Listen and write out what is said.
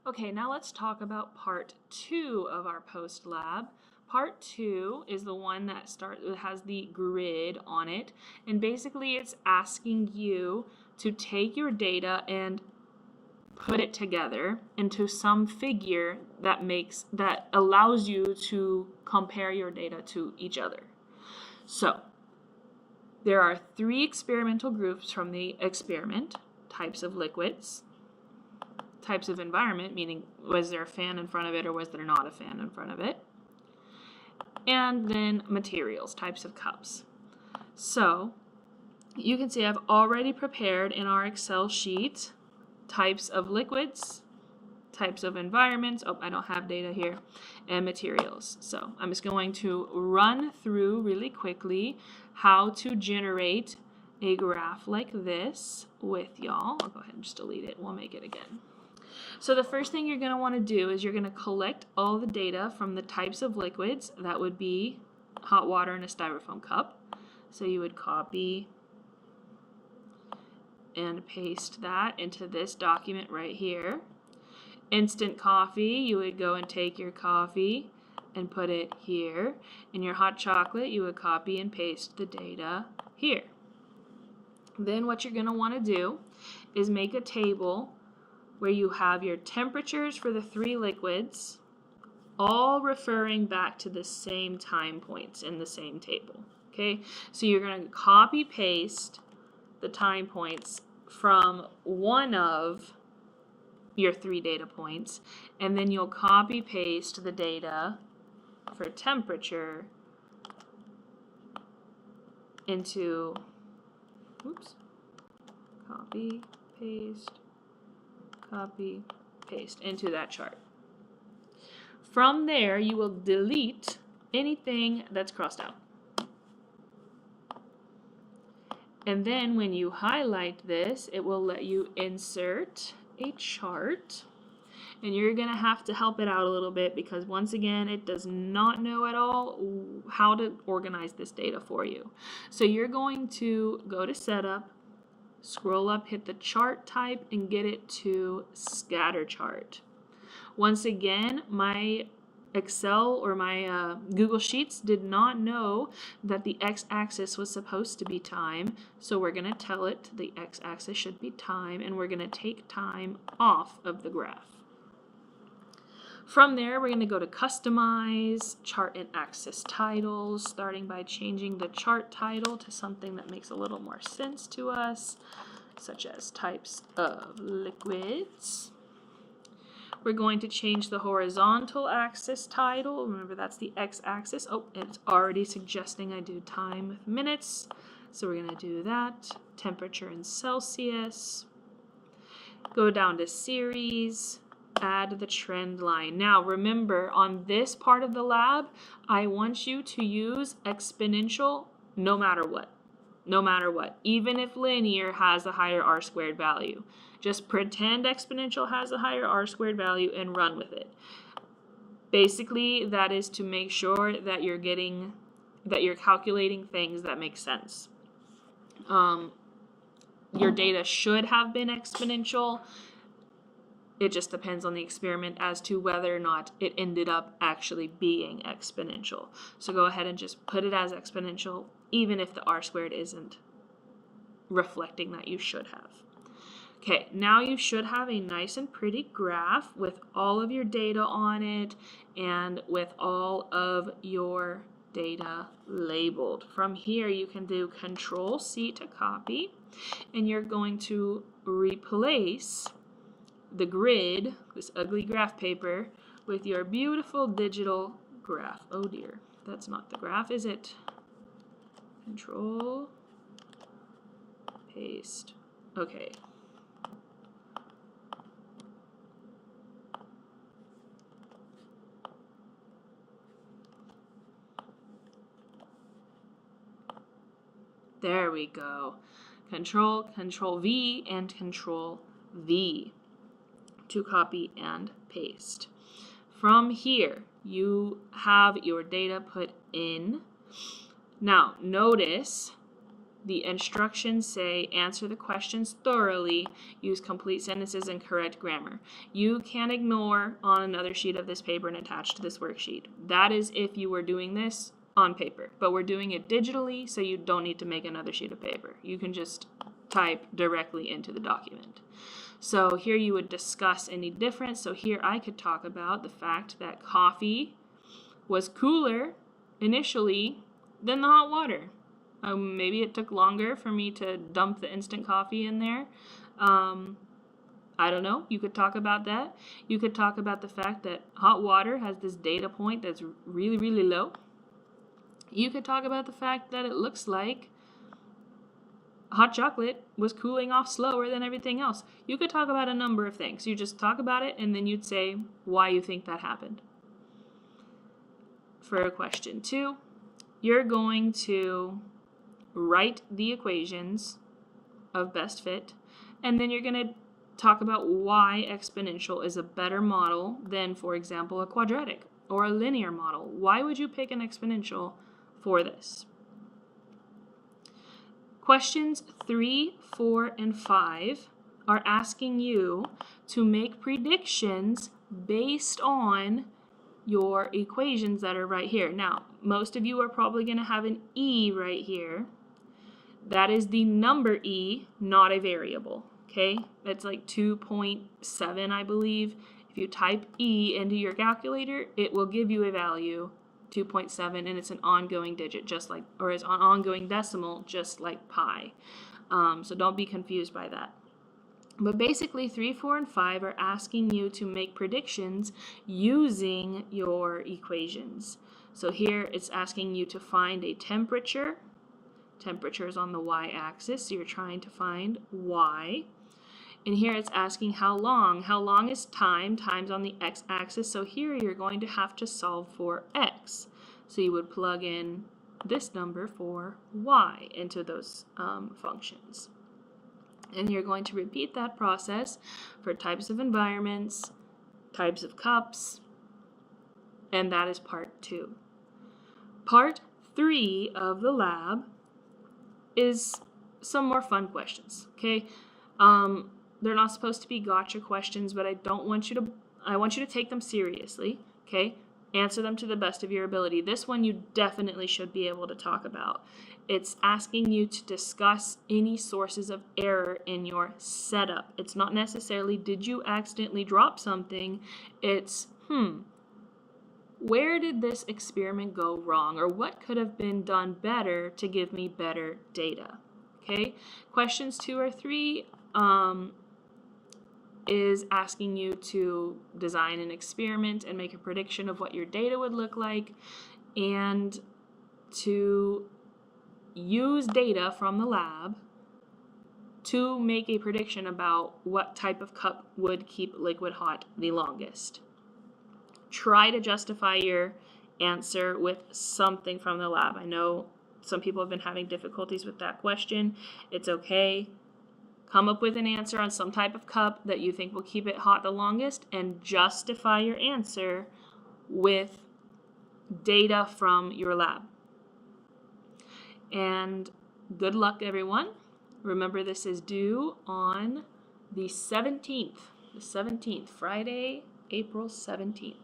Okay, now let's talk about part 2 of our post lab. Part 2 is the one that has the grid on it, and basically it's asking you to take your data and put it together into some figure that allows you to compare your data to each other. So, there are 3 experimental groups from the experiment: types of liquids, types of environment, meaning was there a fan in front of it or was there not a fan in front of it, and then materials, types of cups. So you can see I've already prepared in our Excel sheet types of liquids, types of environments, I don't have data here, and materials. So I'm just going to run through really quickly how to generate a graph like this with y'all. I'll go ahead and just delete it. We'll make it again. So the first thing you're going to want to do is you're going to collect all the data from the types of liquids. That would be hot water in a styrofoam cup. So you would copy and paste that into this document right here. Instant coffee, you would go and take your coffee and put it here. In your hot chocolate, you would copy and paste the data here. Then what you're going to want to do is make a table where you have your temperatures for the 3 liquids, all referring back to the same time points in the same table. Okay, so you're going to copy paste the time points from one of your 3 data points, and then you'll copy paste the data for temperature into, copy, paste into that chart. From there, you will delete anything that's crossed out. And then when you highlight this, it will let you insert a chart. And you're going to have to help it out a little bit because once again, it does not know at all how to organize this data for you. So you're going to go to Setup, scroll up, hit the chart type, and get it to Scatter Chart. Once again, my Excel or my Google Sheets did not know that the x-axis was supposed to be time, so we're going to tell it the x-axis should be time, and we're going to take time off of the graph. From there, we're going to go to Customize, Chart and Axis Titles, starting by changing the chart title to something that makes a little more sense to us, such as Types of Liquids. We're going to change the horizontal axis title. Remember, that's the x-axis. Oh, it's already suggesting I do time with minutes, so we're going to do that. Temperature in Celsius. Go down to series. Add the trend line. Now remember, on this part of the lab, I want you to use exponential no matter what. No matter what. Even if linear has a higher r-squared value. Just pretend exponential has a higher r-squared value and run with it. Basically, that is to make sure that you're calculating things that make sense. Your data should have been exponential. It just depends on the experiment as to whether or not it ended up actually being exponential. So go ahead and just put it as exponential, even if the r-squared isn't reflecting that you should have. Okay, now you should have a nice and pretty graph with all of your data on it and with all of your data labeled. From here, you can do Control-C to copy, and you're going to replace the grid, this ugly graph paper, with your beautiful digital graph. Oh dear, that's not the graph, is it? Control, paste. Okay. There we go. Control, Control V, and Control V to copy and paste. From here, you have your data put in. Now, notice The instructions say answer the questions thoroughly, use complete sentences and correct grammar. You can ignore on another sheet of this paper and attach to this worksheet. That is if you were doing this on paper, but we're doing it digitally, so you don't need to make another sheet of paper. You can just type directly into the document. So here you would discuss any difference. So here I could talk about the fact that coffee was cooler initially than the hot water. Maybe it took longer for me to dump the instant coffee in there. I don't know. You could talk about that. You could talk about the fact that hot water has this data point that's really, really low. You could talk about the fact that it looks like hot chocolate was cooling off slower than everything else. You could talk about a number of things. You just talk about it, and then you'd say why you think that happened. For question 2, you're going to write the equations of best fit, and then you're going to talk about why exponential is a better model than, for example, a quadratic or a linear model. Why would you pick an exponential for this? Questions 3, 4, and 5 are asking you to make predictions based on your equations that are right here. Now, most of you are probably going to have an E right here. That is the number E, not a variable, okay? It's like 2.7, I believe. If you type E into your calculator, it will give you a value, 2.7, and it's an ongoing digit, just like, or it's an ongoing decimal, just like pi. So don't be confused by that. But basically, 3, 4, and 5 are asking you to make predictions using your equations. So here it's asking you to find a temperature. Temperature is on the y-axis, so you're trying to find y. And here it's asking how long. How long is time? Time's on the x-axis, so here you're going to have to solve for x. So you would plug in this number for y into those functions. And you're going to repeat that process for types of environments, types of cups, and that is part 2. Part 3 of the lab is some more fun questions, okay? They're not supposed to be gotcha questions, but I want you to take them seriously, okay? Answer them to the best of your ability. This one you definitely should be able to talk about. It's asking you to discuss any sources of error in your setup. It's not necessarily did you accidentally drop something. It's where did this experiment go wrong, or what could have been done better to give me better data? Okay, questions 2 or 3 is asking you to design an experiment and make a prediction of what your data would look like, and to use data from the lab to make a prediction about what type of cup would keep liquid hot the longest. Try to justify your answer with something from the lab. I know some people have been having difficulties with that question. It's okay. Come up with an answer on some type of cup that you think will keep it hot the longest, and justify your answer with data from your lab. And good luck, everyone. Remember, this is due on the 17th, Friday, April 17th.